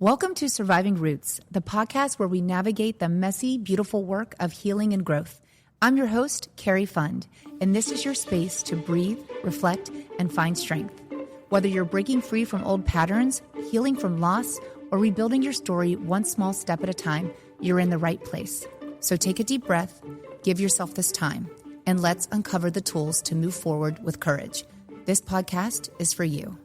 Welcome to Surviving Roots, the podcast where we navigate the messy, beautiful work of healing and growth. I'm your host, Carrie Fund, and this is your space to breathe, reflect, and find strength. Whether you're breaking free from old patterns, healing from loss, or rebuilding your story one small step at a time, you're in the right place. So take a deep breath, give yourself this time, and let's uncover the tools to move forward with courage. This podcast is for you.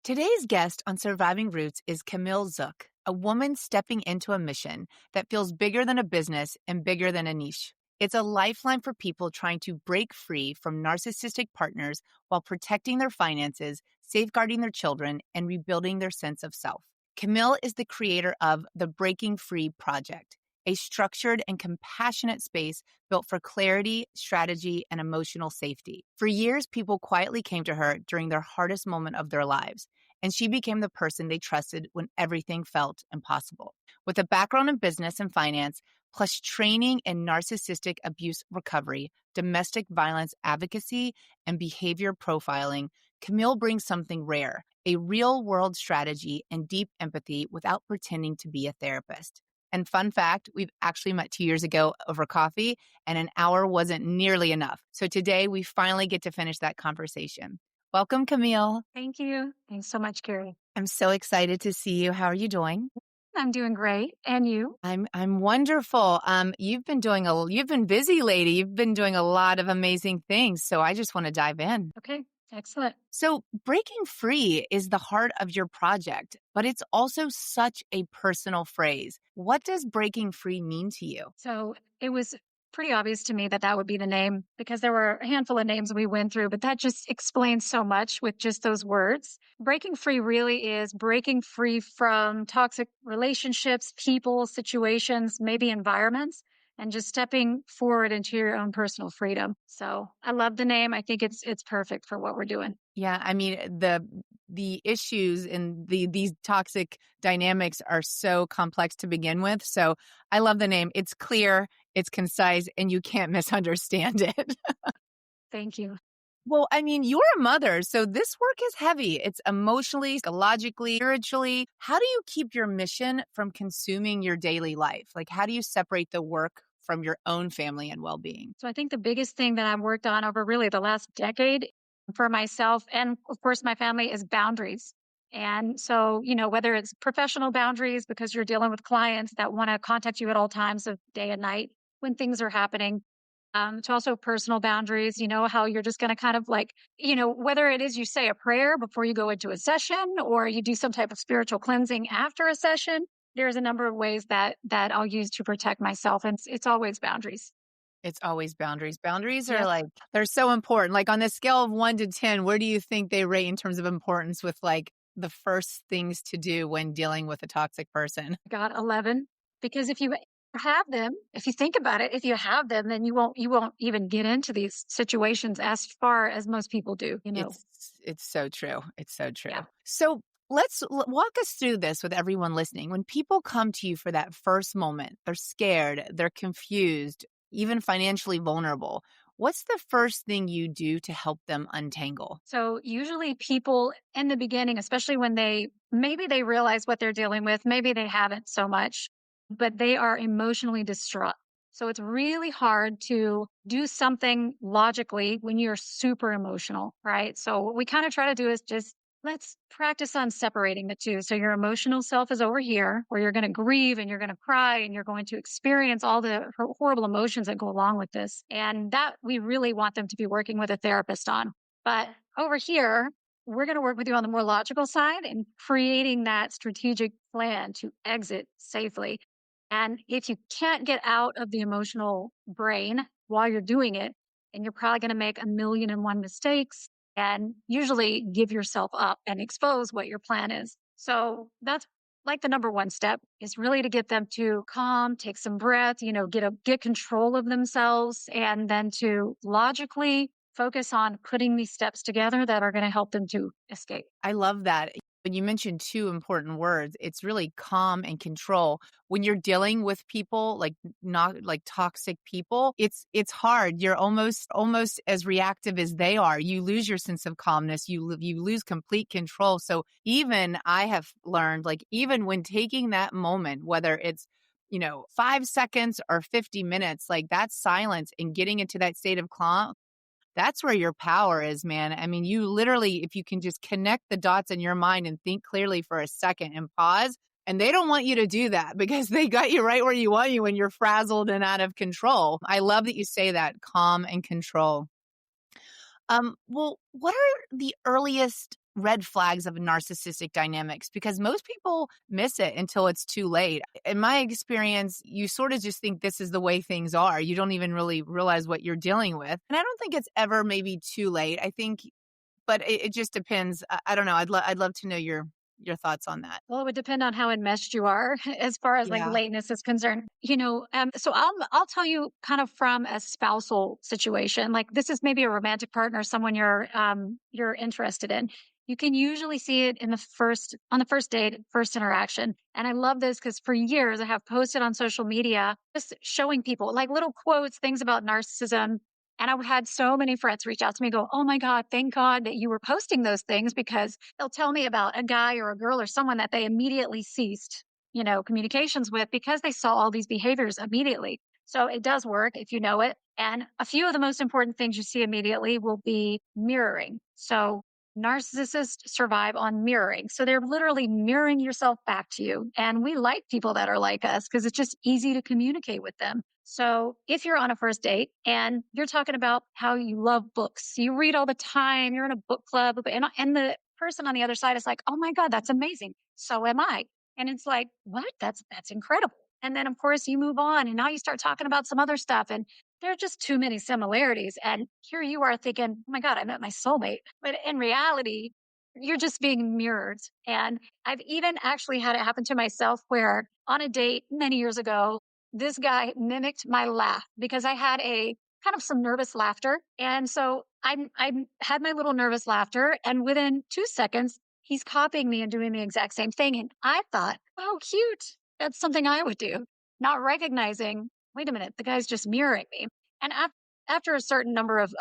Today's guest on Surviving Roots is Camille Zhuk, a woman stepping into a mission that feels bigger than a business and bigger than a niche. It's a lifeline for people trying to break free from narcissistic partners while protecting their finances, safeguarding their children, and rebuilding their sense of self. Camille is the creator of the Breaking Free Project, a structured and compassionate space built for clarity, strategy, and emotional safety. For years, people quietly came to her during their hardest moment of their lives, and she became the person they trusted when everything felt impossible. With a background in business and finance, plus training in narcissistic abuse recovery, domestic violence advocacy, and behavior profiling, Camille brings something rare, a real-world strategy and deep empathy without pretending to be a therapist. And fun fact, we've actually met 2 years ago over coffee, and an hour wasn't nearly enough. So today we finally get to finish that conversation. Welcome, Camille. Thank you. Thanks so much, Carrie. I'm so excited to see you. How are you doing? I'm doing great. And you? I'm wonderful. You've been busy, lady. You've been doing a lot of amazing things. So I just want to dive in. Okay. Excellent. So breaking free is the heart of your project, but it's also such a personal phrase. What does breaking free mean to you? So it was pretty obvious to me that that would be the name because there were a handful of names we went through, but that just explains so much with just those words. Breaking free really is breaking free from toxic relationships, people, situations, maybe environments, and just stepping forward into your own personal freedom. So I love the name. I think it's perfect for what we're doing. Yeah, I mean, the issues and these toxic dynamics are so complex to begin with. So I love the name. It's clear, it's concise, and you can't misunderstand it. Thank you. Well, I mean, you're a mother, so this work is heavy. It's emotionally, psychologically, spiritually. How do you keep your mission from consuming your daily life? Like, how do you separate the work from your own family and well-being? So I think the biggest thing that I've worked on over really the last decade for myself and of course my family is boundaries. And so, whether it's professional boundaries because you're dealing with clients that want to contact you at all times of day and night when things are happening, to also personal boundaries, how you're just going to kind of whether it is you say a prayer before you go into a session or you do some type of spiritual cleansing after a session. There's a number of ways that I'll use to protect myself. And it's always boundaries. It's always boundaries. Boundaries are they're so important. Like on the scale of 1 to 10, where do you think they rate in terms of importance with the first things to do when dealing with a toxic person? Got 11. Because if you have them, if you think about it, if you have them, then you won't even get into these situations as far as most people do, It's so true. It's so true. Yeah. So let's walk us through this with everyone listening. When people come to you for that first moment, they're scared, they're confused, even financially vulnerable. What's the first thing you do to help them untangle? So usually people in the beginning, especially when maybe they realize what they're dealing with, maybe they haven't so much, but they are emotionally distraught. So it's really hard to do something logically when you're super emotional, right? So what we kind of try to do is just let's practice on separating the two. So your emotional self is over here where you're going to grieve and you're going to cry and you're going to experience all the horrible emotions that go along with this. And that we really want them to be working with a therapist on. But over here, we're going to work with you on the more logical side and creating that strategic plan to exit safely. And if you can't get out of the emotional brain while you're doing it, and you're probably going to make 1,000,001 mistakes and usually give yourself up and expose what your plan is. So that's like the number one step is really to get them to calm, take some breath, get control of themselves, and then to logically focus on putting these steps together that are going to help them to escape. I love that. But you mentioned 2 important words. It's really calm and control. When you're dealing with people, like, not like toxic people, it's hard. You're almost as reactive as they are. You lose your sense of calmness. You lose complete control. So even I have learned, like, even when taking that moment, whether it's, 5 seconds or 50 minutes, like, that silence and getting into that state of calm, that's where your power is, man. I mean, you literally, if you can just connect the dots in your mind and think clearly for a second and pause, and they don't want you to do that because they got you right where you want you when you're frazzled and out of control. I love that you say that, calm and control. Well, what are the earliest red flags of narcissistic dynamics? Because most people miss it until it's too late. In my experience, you sort of just think this is the way things are. You don't even really realize what you're dealing with. And I don't think it's ever maybe too late. I think, but it just depends. I don't know. I'd love to know your thoughts on that. Well, it would depend on how enmeshed you are as far as like Yeah. lateness is concerned. So I'll tell you kind of from a spousal situation. Like this is maybe a romantic partner, someone you're interested in. You can usually see it in the first date, first interaction. And I love this because for years I have posted on social media just showing people like little quotes, things about narcissism. And I had so many friends reach out to me and go, "Oh my God, thank God that you were posting those things because they'll tell me about a guy or a girl or someone that they immediately ceased, communications with because they saw all these behaviors immediately." So it does work if you know it. And a few of the most important things you see immediately will be mirroring. So narcissists survive on mirroring. So they're literally mirroring yourself back to you. And we like people that are like us because it's just easy to communicate with them. So if you're on a first date and you're talking about how you love books, you read all the time, you're in a book club, and the person on the other side is like, "Oh my God, that's amazing. So am I." And it's like, "What? That's incredible." And then of course you move on and now you start talking about some other stuff and there are just too many similarities. And here you are thinking, "Oh my God, I met my soulmate." But in reality, you're just being mirrored. And I've even actually had it happen to myself where on a date many years ago, this guy mimicked my laugh because I had a kind of some nervous laughter. And so I had my little nervous laughter. And within 2 seconds, he's copying me and doing the exact same thing. And I thought, "Oh, cute. That's something I would do." Not recognizing, wait a minute, the guy's just mirroring me. And after a certain number of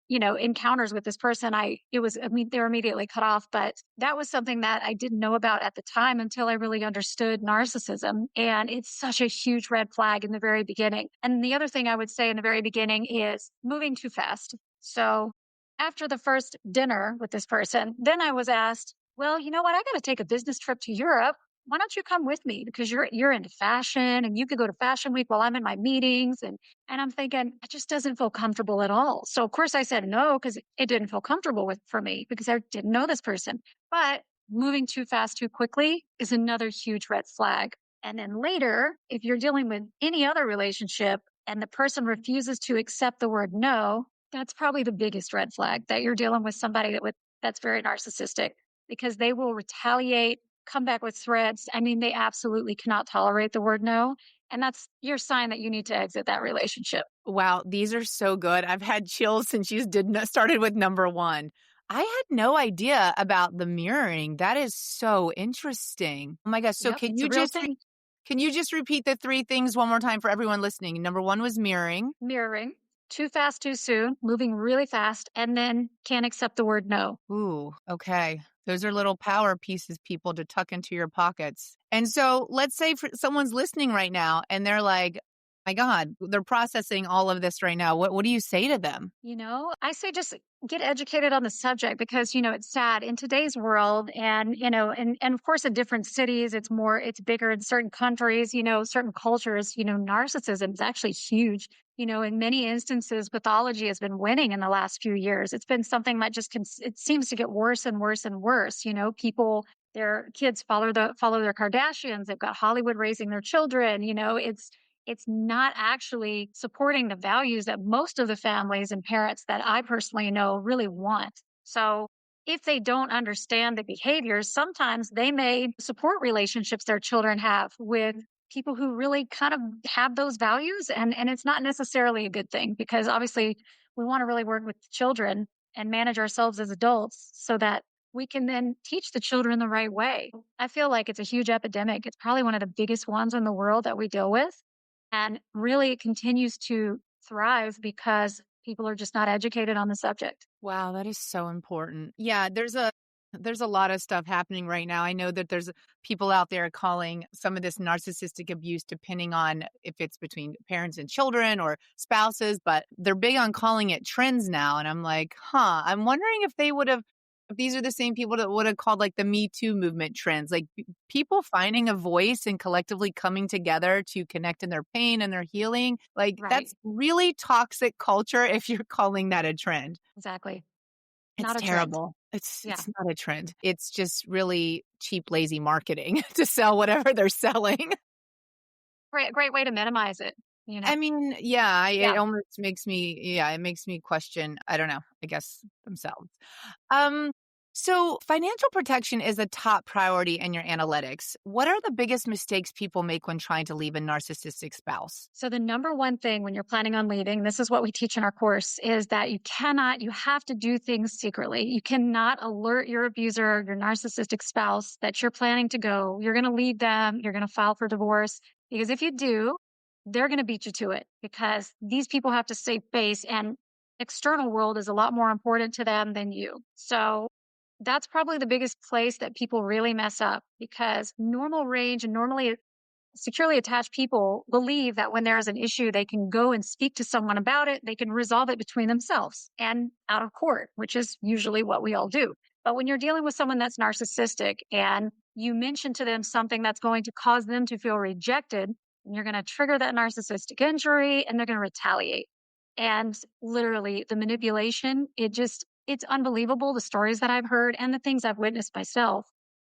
encounters with this person, they were immediately cut off. But that was something that I didn't know about at the time until I really understood narcissism. And it's such a huge red flag in the very beginning. And the other thing I would say in the very beginning is moving too fast. So after the first dinner with this person, then I was asked, "Well, you know what? I got to take a business trip to Europe. Why don't you come with me? Because you're into fashion and you could go to fashion week while I'm in my meetings." And I'm thinking, it just doesn't feel comfortable at all. So of course I said no, because it didn't feel comfortable for me because I didn't know this person. But moving too fast, too quickly is another huge red flag. And then later, if you're dealing with any other relationship and the person refuses to accept the word no, that's probably the biggest red flag that you're dealing with somebody that's very narcissistic because they will retaliate, come back with threats. I mean, they absolutely cannot tolerate the word no. And that's your sign that you need to exit that relationship. Wow, these are so good. I've had chills since you started with number 1. I had no idea about the mirroring. That is so interesting. Oh my gosh. So Yep, it's a real thing. can you just repeat the 3 things one more time for everyone listening? Number 1 was mirroring. Mirroring, too fast, too soon, moving really fast, and then can't accept the word no. Ooh, okay. Those are little power pieces, people, to tuck into your pockets. And so let's say someone's listening right now and they're like, my God, they're processing all of this right now. What do you say to them? I say just get educated on the subject because, it's sad in today's world and of course in different cities, it's bigger in certain countries, certain cultures, narcissism is actually huge. In many instances, pathology has been winning in the last few years. It's been something that it seems to get worse and worse and worse. People, their kids follow their Kardashians. They've got Hollywood raising their children. It's not actually supporting the values that most of the families and parents that I personally know really want. So if they don't understand the behaviors, sometimes they may support relationships their children have with people who really kind of have those values. And it's not necessarily a good thing because obviously we want to really work with children and manage ourselves as adults so that we can then teach the children the right way. I feel like it's a huge epidemic. It's probably one of the biggest ones in the world that we deal with. And really, it continues to thrive because people are just not educated on the subject. Wow, that is so important. Yeah, there's a lot of stuff happening right now. I know that there's people out there calling some of this narcissistic abuse depending on if it's between parents and children or spouses, but they're big on calling it trends now. And I'm like, huh, I'm wondering if these are the same people that would have called like the Me Too movement trends, like people finding a voice and collectively coming together to connect in their pain and their healing. Like Right. that's really toxic culture if you're calling that a trend. Exactly. It's Not a trend. terrible. It's Yeah. it's not a trend. It's just really cheap, lazy marketing to sell whatever they're selling. Great way to minimize it, you know? I mean, yeah, it Yeah. almost makes me it makes me question, I don't know, I guess themselves. Um, so financial protection is a top priority in your analytics. What are the biggest mistakes people make when trying to leave a narcissistic spouse? So the number one thing when you're planning on leaving, this is what we teach in our course, is that you have to do things secretly. You cannot alert your abuser, your narcissistic spouse that you're planning to go. You're going to leave them. You're going to file for divorce. Because if you do, they're going to beat you to it because these people have to save face and external world is a lot more important to them than you. So that's probably the biggest place that people really mess up because normal range and normally securely attached people believe that when there is an issue, they can go and speak to someone about it. They can resolve it between themselves and out of court, which is usually what we all do. But when you're dealing with someone that's narcissistic and you mention to them something that's going to cause them to feel rejected, you're going to trigger that narcissistic injury and they're going to retaliate. And literally, the manipulation, it's unbelievable the stories that I've heard and the things I've witnessed myself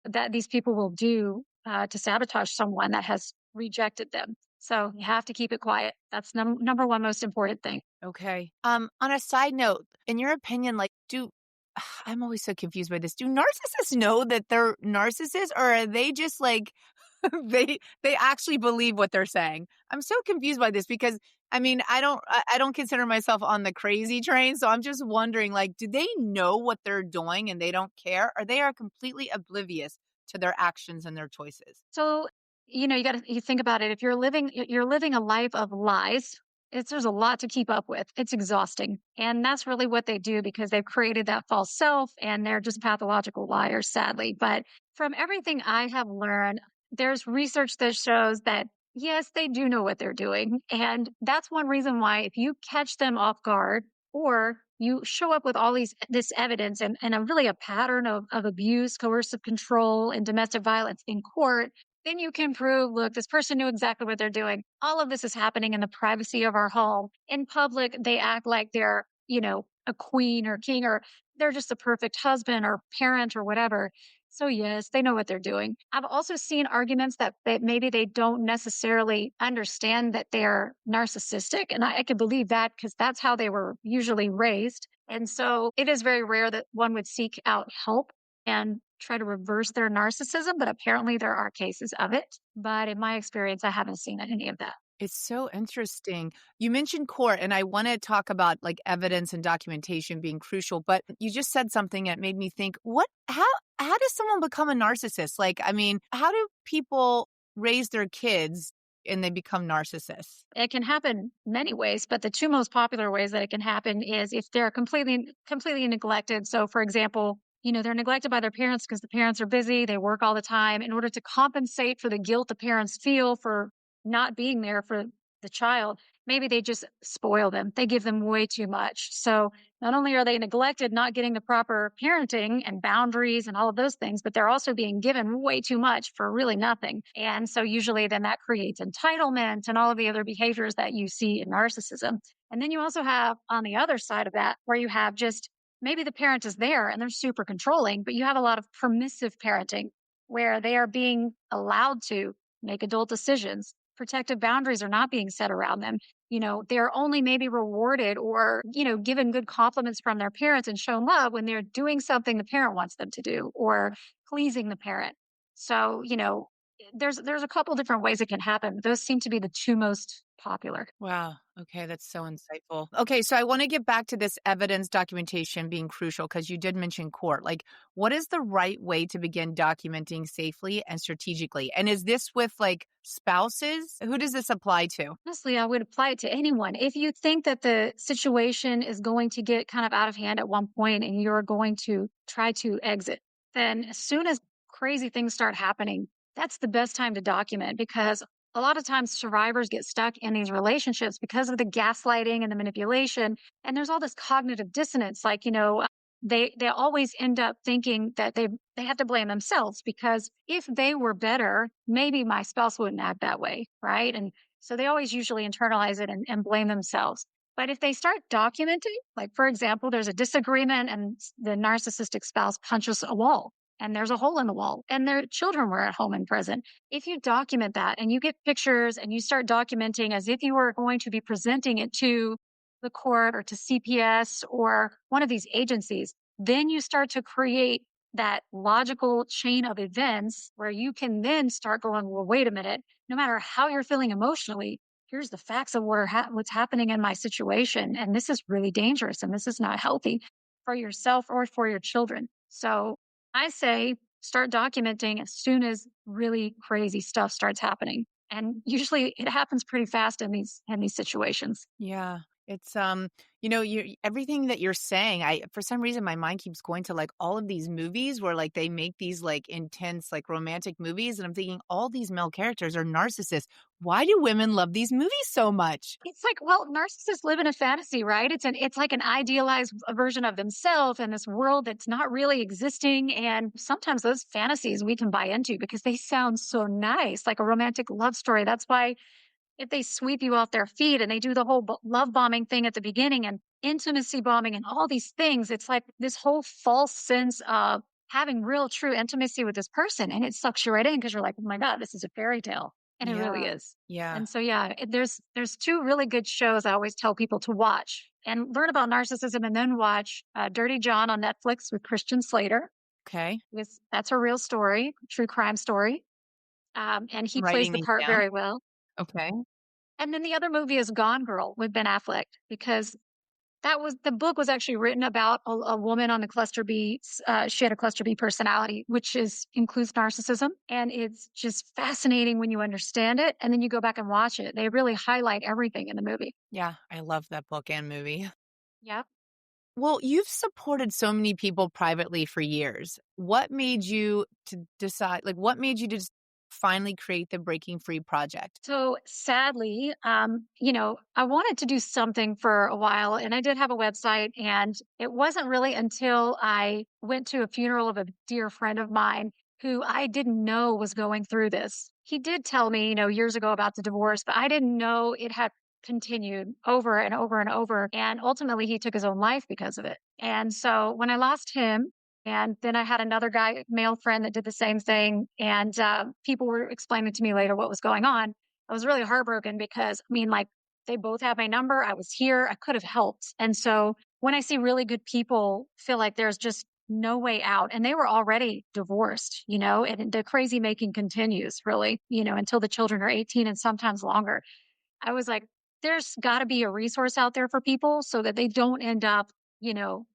that these people will do to sabotage someone that has rejected them. So you have to keep it quiet. That's number one most important thing. Okay. On a side note, in your opinion, like do I'm always so confused by this. Do narcissists know that they're narcissists or are they just like they actually believe what they're saying? I'm so confused by this because I mean, I don't consider myself on the crazy train, so I'm just wondering like do they know what they're doing and they don't care or they are completely oblivious to their actions and their choices? So, you think about it. If you're living a life of lies, there's a lot to keep up with. It's exhausting. And that's really what they do because they've created that false self and they're just pathological liars, sadly. But from everything I have learned, there's research that shows that yes, they do know what they're doing. And that's one reason why if you catch them off guard or you show up with all this evidence and a really a pattern of abuse, coercive control, and domestic violence in court, then you can prove, look, this person knew exactly what they're doing. All of this is happening in the privacy of our home. In public, they act like they're, a queen or king, or they're just a perfect husband or parent or whatever. So yes, they know what they're doing. I've also seen arguments that maybe they don't necessarily understand that they're narcissistic. And I can believe that because that's how they were usually raised. And so it is very rare that one would seek out help and try to reverse their narcissism, but apparently there are cases of it. But in my experience, I haven't seen any of that. It's so interesting. You mentioned court, and I want to talk about like evidence and documentation being crucial, but you just said something that made me think, how does someone become a narcissist? Like, I mean, how do people raise their kids and they become narcissists? It can happen many ways, but the two most popular ways that it can happen is if they're completely neglected. So for example, they're neglected by their parents because the parents are busy, they work all the time. In order to compensate for the guilt the parents feel for not being there for the child, maybe they just spoil them. They give them way too much. So not only are they neglected, not getting the proper parenting and boundaries and all of those things, but they're also being given way too much for really nothing. And so usually then that creates entitlement and all of the other behaviors that you see in narcissism. And then you also have on the other side of that where you have just maybe the parent is there and they're super controlling, but you have a lot of permissive parenting where they are being allowed to make adult decisions. Protective boundaries are not being set around them. They're only maybe rewarded or, given good compliments from their parents and shown love when they're doing something the parent wants them to do or pleasing the parent. So, there's a couple different ways it can happen. Those seem to be the two most popular. Wow. Okay, that's so insightful. Okay, so I want to get back to this evidence documentation being crucial because you did mention court. Like, what is the right way to begin documenting safely and strategically? And is this with like spouses? Who does this apply to? Honestly, I would apply it to anyone. If you think that the situation is going to get kind of out of hand at one point and you're going to try to exit, then as soon as crazy things start happening, that's the best time to document because a lot of times survivors get stuck in these relationships because of the gaslighting and the manipulation. And there's all this cognitive dissonance. Like, they always end up thinking that they have to blame themselves because if they were better, maybe my spouse wouldn't act that way. Right. And so they always usually internalize it and blame themselves. But if they start documenting, like for example, there's a disagreement and the narcissistic spouse punches a wall and there's a hole in the wall and their children were at home and present. If you document that and you get pictures and you start documenting as if you were going to be presenting it to the court or to CPS or one of these agencies, then you start to create that logical chain of events where you can then start going, well, wait a minute, no matter how you're feeling emotionally, here's the facts of what's happening in my situation. And this is really dangerous and this is not healthy for yourself or for your children. So I say start documenting as soon as really crazy stuff starts happening. And usually it happens pretty fast in these situations. Yeah. It's you everything that you're saying, I for some reason my mind keeps going to like all of these movies where like they make these like intense like romantic movies and I'm thinking all these male characters are narcissists. Why do women love these movies so much? It's like, well, narcissists live in a fantasy, right? It's like an idealized version of themselves in this world that's not really existing. And sometimes those fantasies we can buy into because they sound so nice, like a romantic love story. That's why if they sweep you off their feet and they do the whole love bombing thing at the beginning and intimacy bombing and all these things, it's like this whole false sense of having real true intimacy with this person. And it sucks you right in because you're like, oh my God, this is a fairy tale. And it really Yeah. is. Yeah. And so, yeah, there's two really good shows I always tell people to watch and learn about narcissism and then watch Dirty John on Netflix with Christian Slater. Okay. Because that's a real story, true crime story. And he I'm plays writing the these part down. very well. Okay. And then the other movie is Gone Girl with Ben Affleck because the book was actually written about a woman on the cluster B. She had a cluster B personality, which is includes narcissism, and it's just fascinating when you understand it, and then you go back and watch it. They really highlight everything in the movie. Yeah, I love that book and movie. Yeah. Well, you've supported so many people privately for years. What made you to decide, like, what made you to just finally create the Breaking Free project? So sadly, I wanted to do something for a while and I did have a website and it wasn't really until I went to a funeral of a dear friend of mine who I didn't know was going through this. He did tell me, years ago about the divorce, but I didn't know it had continued over and over and over. And ultimately he took his own life because of it. And so when I lost him, and then I had another guy, male friend, that did the same thing. And people were explaining to me later what was going on. I was really heartbroken because, I mean, like, they both had my number. I was here. I could have helped. And so when I see really good people feel like there's just no way out, and they were already divorced, and the crazy making continues really, until the children are 18 and sometimes longer. I was like, there's got to be a resource out there for people so that they don't end up,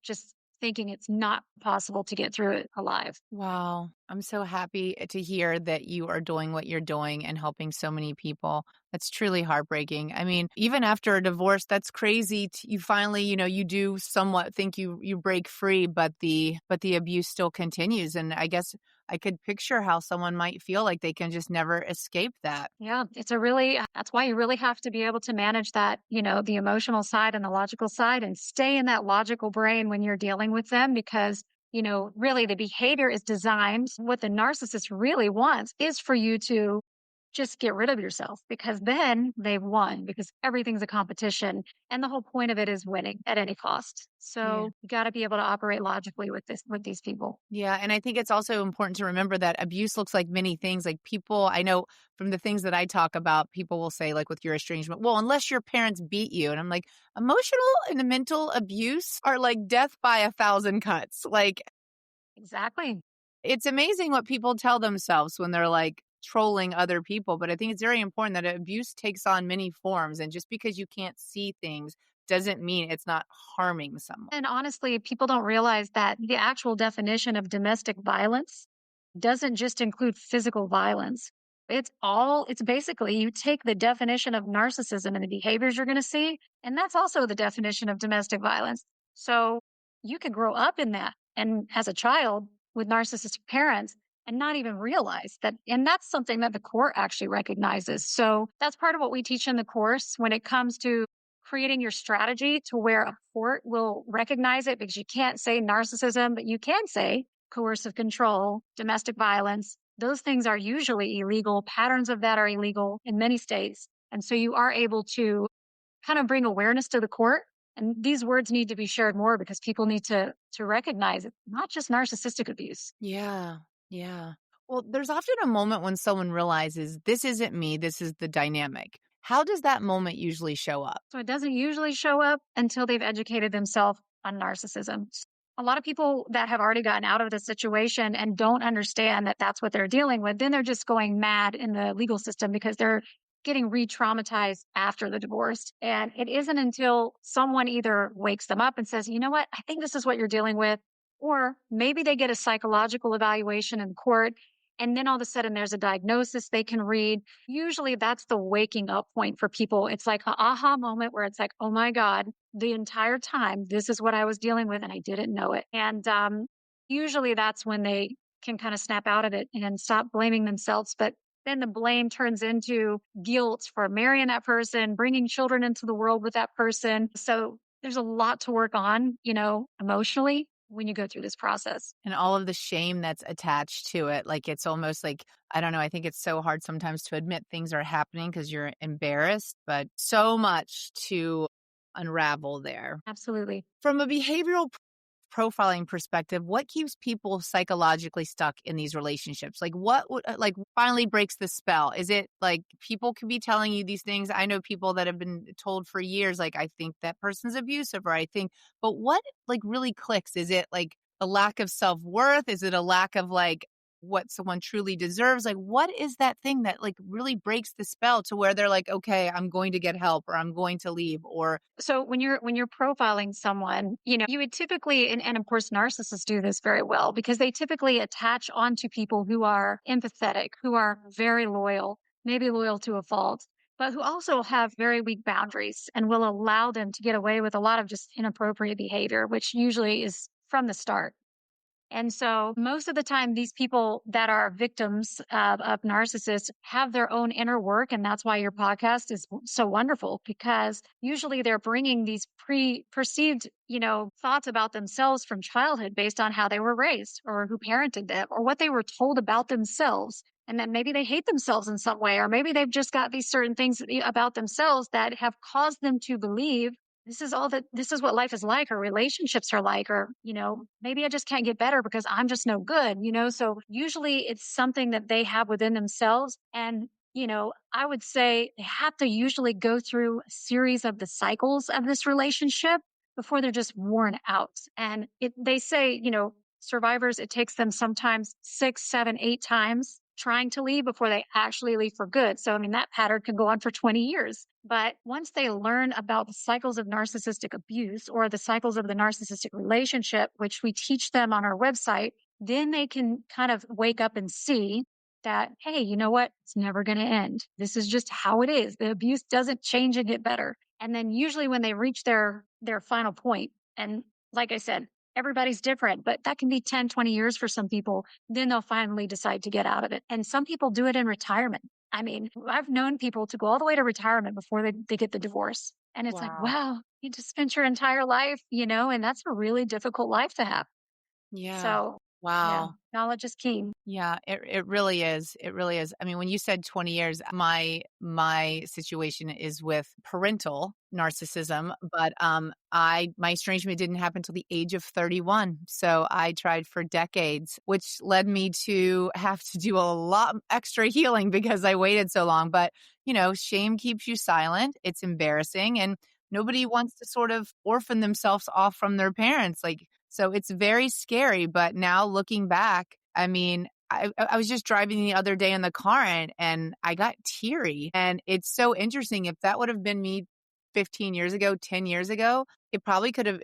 just thinking it's not possible to get through it alive. Wow. I'm so happy to hear that you are doing what you're doing and helping so many people. That's truly heartbreaking. I mean, even after a divorce, that's crazy. You finally, you do somewhat think you break free, but the abuse still continues. And I guess I could picture how someone might feel like they can just never escape that. Yeah, that's why you really have to be able to manage that, the emotional side and the logical side and stay in that logical brain when you're dealing with them because, really the behavior is designed. What the narcissist really wants is for you to just get rid of yourself because then they've won because everything's a competition. And the whole point of it is winning at any cost. Yeah. So you got to be able to operate logically with these people. Yeah, and I think it's also important to remember that abuse looks like many things. Like people, I know from the things that I talk about, people will say, like with your estrangement, well, unless your parents beat you. And I'm like, emotional and mental abuse are like death by a thousand cuts. Like, Exactly. it's amazing what people tell themselves when they're like trolling other people, but I think it's very important that abuse takes on many forms. And just because you can't see things doesn't mean it's not harming someone. And honestly, people don't realize that the actual definition of domestic violence doesn't just include physical violence. It's basically you take the definition of narcissism and the behaviors you're going to see, and that's also the definition of domestic violence. So you could grow up in that and as a child with narcissistic parents and not even realize that. And that's something that the court actually recognizes. So that's part of what we teach in the course when it comes to creating your strategy to where a court will recognize it, because you can't say narcissism, but you can say coercive control, domestic violence. Those things are usually illegal. Patterns of that are illegal in many states. And so you are able to kind of bring awareness to the court. And these words need to be shared more because people need to recognize it's not just narcissistic abuse. Yeah. Yeah. Well, there's often a moment when someone realizes this isn't me, this is the dynamic. How does that moment usually show up? So it doesn't usually show up until they've educated themselves on narcissism. A lot of people that have already gotten out of the situation and don't understand that that's what they're dealing with, then they're just going mad in the legal system because they're getting re traumatized after the divorce. And it isn't until someone either wakes them up and says, you know what, I think this is what you're dealing with, or maybe they get a psychological evaluation in court. And then all of a sudden there's a diagnosis they can read. Usually that's the waking up point for people. It's like an aha moment where it's like, oh my God, the entire time, this is what I was dealing with and I didn't know it. And usually that's when they can kind of snap out of it and stop blaming themselves. But then the blame turns into guilt for marrying that person, bringing children into the world with that person. So there's a lot to work on, emotionally when you go through this process. And all of the shame that's attached to it. Like, it's almost like, I don't know, I think it's so hard sometimes to admit things are happening because you're embarrassed, but so much to unravel there. Absolutely. From a behavioral profiling perspective, what keeps people psychologically stuck in these relationships? Like, what would finally breaks the spell? Is it like people could be telling you these things? I know people that have been told for years, like, I think that person's abusive, or I think, but what like really clicks? Is it like a lack of self-worth? Is it a lack of like what someone truly deserves? Like, what is that thing that like really breaks the spell to where they're like, okay, I'm going to get help, or I'm going to leave, or So when you're profiling someone, you would typically, and of course narcissists do this very well because they typically attach onto people who are empathetic, who are very loyal, maybe loyal to a fault, but who also have very weak boundaries and will allow them to get away with a lot of just inappropriate behavior, which usually is from the start. And so most of the time, these people that are victims of narcissists have their own inner work. And that's why your podcast is so wonderful, because usually they're bringing these perceived, thoughts about themselves from childhood based on how they were raised or who parented them or what they were told about themselves. And then maybe they hate themselves in some way, or maybe they've just got these certain things about themselves that have caused them to believe this is what life is like, or relationships are like, or, maybe I just can't get better because I'm just no good, So usually it's something that they have within themselves. And, I would say they have to usually go through a series of the cycles of this relationship before they're just worn out. And they say, survivors, it takes them sometimes 6, 7, 8 times trying to leave before they actually leave for good. So, I mean, that pattern can go on for 20 years. But once they learn about the cycles of narcissistic abuse or the cycles of the narcissistic relationship, which we teach them on our website, then they can kind of wake up and see that, hey, you know what? It's never going to end. This is just how it is. The abuse doesn't change and get better. And then usually when they reach their final point, and like I said, everybody's different, but that can be 10, 20 years for some people. Then they'll finally decide to get out of it. And some people do it in retirement. I mean, I've known people to go all the way to retirement before they get the divorce. And it's like, wow. wow, you just spent your entire life, and that's a really difficult life to have. Yeah. So, yeah, Wow. knowledge is key. Yeah, it really is. It really is. I mean, when you said 20 years, my situation is with parental narcissism, but my estrangement didn't happen till the age of 31. So I tried for decades, which led me to have to do a lot extra healing because I waited so long. But, shame keeps you silent. It's embarrassing, and nobody wants to sort of orphan themselves off from their parents. So it's very scary. But now looking back, I mean, I was just driving the other day in the car and I got teary. And it's so interesting. If that would have been me 15 years ago, 10 years ago, it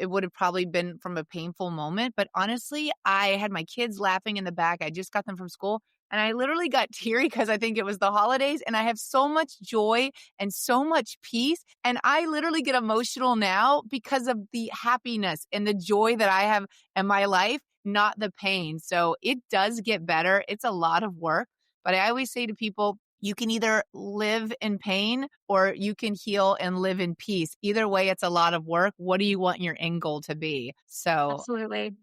would have probably been from a painful moment. But honestly, I had my kids laughing in the back. I just got them from school and I literally got teary because I think it was the holidays and I have so much joy and so much peace. And I literally get emotional now because of the happiness and the joy that I have in my life, not the pain. So it does get better. It's a lot of work, but I always say to people, you can either live in pain or you can heal and live in peace. Either way, it's a lot of work. What do you want your end goal to be? So Absolutely.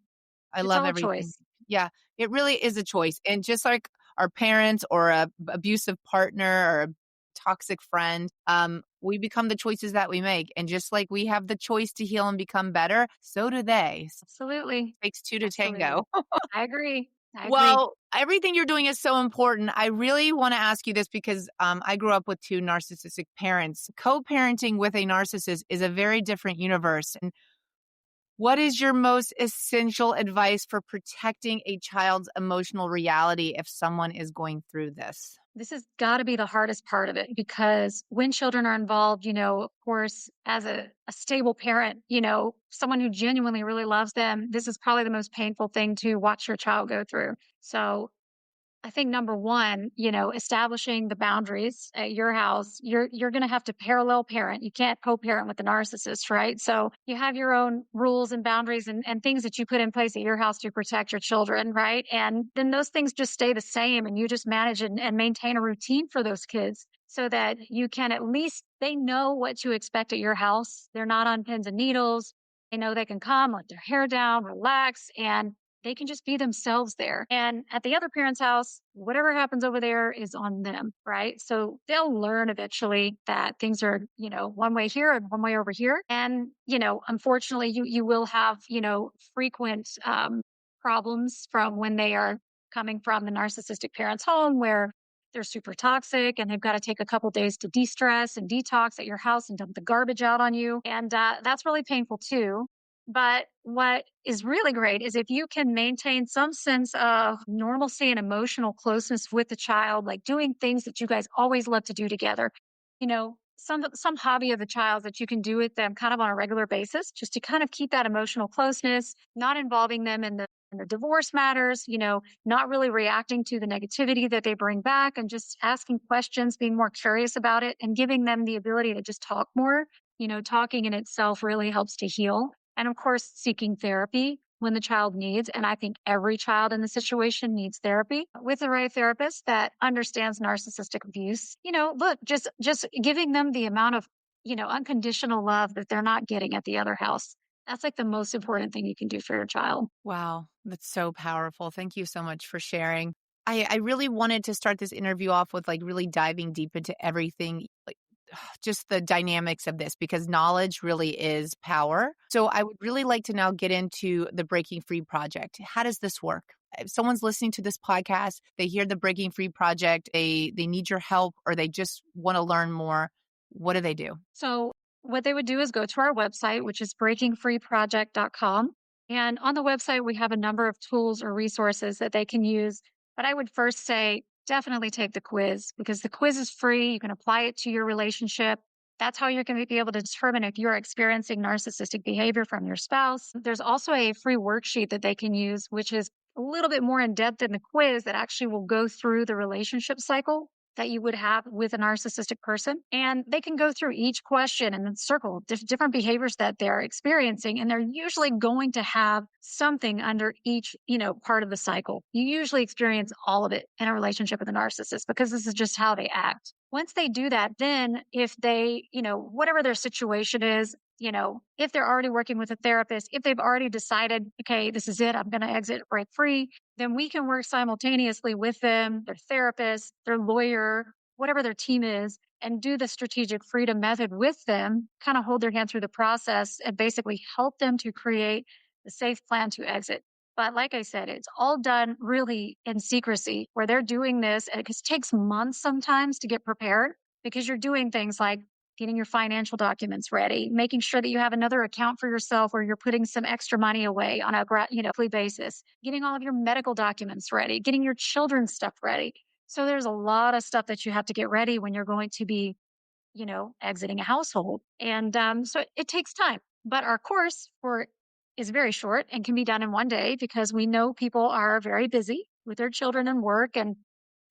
I It's love all a everything. choice. Yeah, it really is a choice. And just like our parents or a abusive partner or a toxic friend, we become the choices that we make. And just like we have the choice to heal and become better, so do they. Absolutely. It takes two to tango. Absolutely. I agree. I agree. Well, everything you're doing is so important. I really want to ask you this because I grew up with two narcissistic parents. Co-parenting with a narcissist is a very different universe. And what is your most essential advice for protecting a child's emotional reality if someone is going through this? This has got to be the hardest part of it because when children are involved, of course, as a stable parent, someone who genuinely really loves them, this is probably the most painful thing to watch your child go through. So I think number one, establishing the boundaries at your house, you're going to have to parallel parent. You can't co-parent with the narcissist, right? So you have your own rules and boundaries and things that you put in place at your house to protect your children, right? And then those things just stay the same and you just manage and maintain a routine for those kids so that you can at least they know what to expect at your house. They're not on pins and needles. They know they can come, let their hair down, relax, and they can just be themselves there. And at the other parent's house, whatever happens over there is on them, right? So they'll learn eventually that things are, one way here and one way over here. And, unfortunately, you will have, frequent problems from when they are coming from the narcissistic parent's home where they're super toxic and they've got to take a couple days to de-stress and detox at your house and dump the garbage out on you. And that's really painful too. But what is really great is if you can maintain some sense of normalcy and emotional closeness with the child, like doing things that you guys always love to do together, some hobby of the child that you can do with them kind of on a regular basis, just to kind of keep that emotional closeness, not involving them in the divorce matters, not really reacting to the negativity that they bring back and just asking questions, being more curious about it and giving them the ability to just talk more. Talking in itself really helps to heal. And of course, seeking therapy when the child needs. And I think every child in the situation needs therapy with the right therapist that understands narcissistic abuse. Look, just giving them the amount of, unconditional love that they're not getting at the other house. That's like the most important thing you can do for your child. Wow, that's so powerful. Thank you so much for sharing. I really wanted to start this interview off with like really diving deep into everything, like just the dynamics of this, because knowledge really is power. So I would really like to now get into the Breaking Free Project. How does this work? If someone's listening to this podcast, they hear the Breaking Free Project, they need your help, or they just want to learn more, what do they do? So what they would do is go to our website, which is breakingfreeproject.com. And on the website, we have a number of tools or resources that they can use. But I would first say definitely take the quiz because the quiz is free. You can apply it to your relationship. That's how you're going to be able to determine if you're experiencing narcissistic behavior from your spouse. There's also a free worksheet that they can use, which is a little bit more in depth than the quiz that actually will go through the relationship cycle that you would have with a narcissistic person. And they can go through each question and then circle different behaviors that they're experiencing. And they're usually going to have something under each, part of the cycle. You usually experience all of it in a relationship with a narcissist because this is just how they act. Once they do that, then if they, whatever their situation is, if they're already working with a therapist, if they've already decided, okay, this is it, I'm going to exit, break free, then we can work simultaneously with them, their therapist, their lawyer, whatever their team is, and do the strategic freedom method with them, kind of hold their hand through the process and basically help them to create the safe plan to exit. But like I said, it's all done really in secrecy where they're doing this and it takes months sometimes to get prepared because you're doing things like getting your financial documents ready, making sure that you have another account for yourself where you're putting some extra money away on a monthly basis, getting all of your medical documents ready, getting your children's stuff ready. So there's a lot of stuff that you have to get ready when you're going to be, exiting a household. And so it takes time. But our course for is very short and can be done in one day because we know people are very busy with their children and work and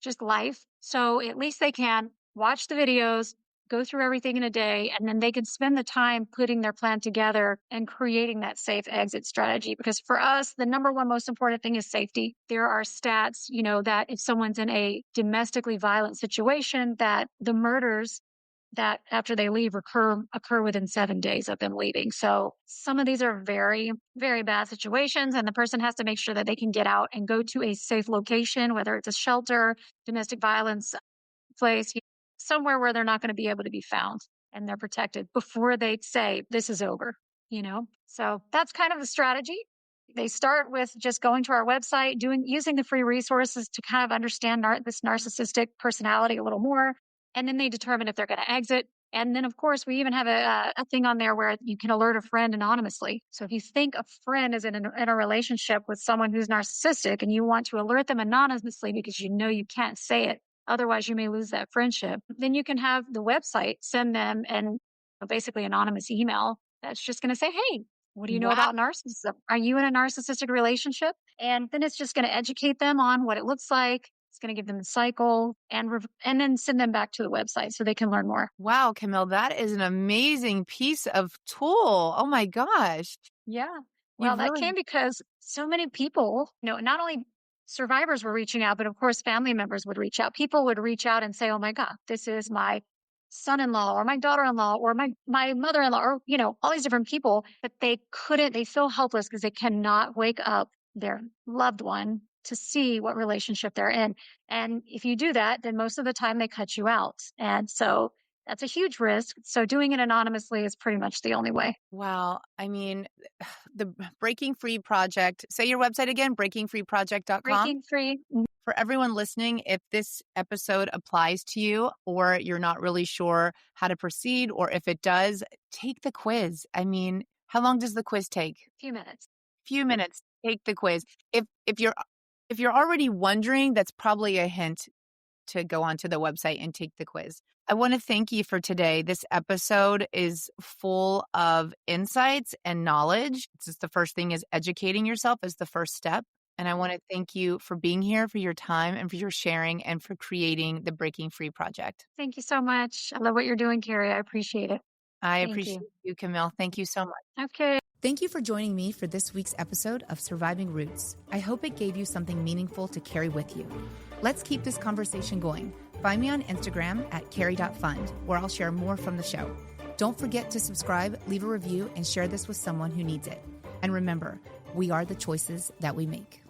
just life. So at least they can watch the videos, go through everything in a day, and then they can spend the time putting their plan together and creating that safe exit strategy. Because for us, the number one most important thing is safety. There are stats, that if someone's in a domestically violent situation, that the murders that after they leave occur within 7 days of them leaving. So some of these are very, very bad situations, and the person has to make sure that they can get out and go to a safe location, whether it's a shelter, domestic violence place, somewhere where they're not going to be able to be found and they're protected before they say this is over. So that's kind of the strategy. They start with just going to our website, using the free resources to kind of understand this narcissistic personality a little more. And then they determine if they're going to exit. And then, of course, we even have a thing on there where you can alert a friend anonymously. So if you think a friend is in a relationship with someone who's narcissistic and you want to alert them anonymously because you know you can't say it, otherwise you may lose that friendship, then you can have the website send them basically anonymous email that's just going to say, hey, what do you know Wow. about narcissism? Are you in a narcissistic relationship? And then it's just going to educate them on what it looks like. It's going to give them the cycle and then send them back to the website so they can learn more. Wow, Camille, that is an amazing piece of tool. Oh my gosh. Yeah. You Well, that really came because so many people, not only survivors were reaching out, but of course, family members would reach out. People would reach out and say, oh my God, this is my son-in-law or my daughter-in-law or my mother-in-law or, all these different people that they feel helpless because they cannot wake up their loved one to see what relationship they're in. And if you do that, then most of the time they cut you out. And so that's a huge risk. So doing it anonymously is pretty much the only way. Wow. I mean, the Breaking Free Project, say your website again, breakingfreeproject.com. Breaking free. For everyone listening, if this episode applies to you or you're not really sure how to proceed, or if it does, take the quiz. I mean, how long does the quiz take? Few minutes. Few minutes. Take the quiz. If you're already wondering, that's probably a hint to go onto the website and take the quiz. I want to thank you for today. This episode is full of insights and knowledge. It's just the first thing is educating yourself is the first step. And I want to thank you for being here, for your time, and for your sharing, and for creating the Breaking Free Project. Thank you so much. I love what you're doing, Carrie. I appreciate it. I Thank appreciate you, Camille. Thank you so much. Okay. Thank you for joining me for this week's episode of Surviving Roots. I hope it gave you something meaningful to carry with you. Let's keep this conversation going. Find me on Instagram at carrie.fund, where I'll share more from the show. Don't forget to subscribe, leave a review, and share this with someone who needs it. And remember, we are the choices that we make.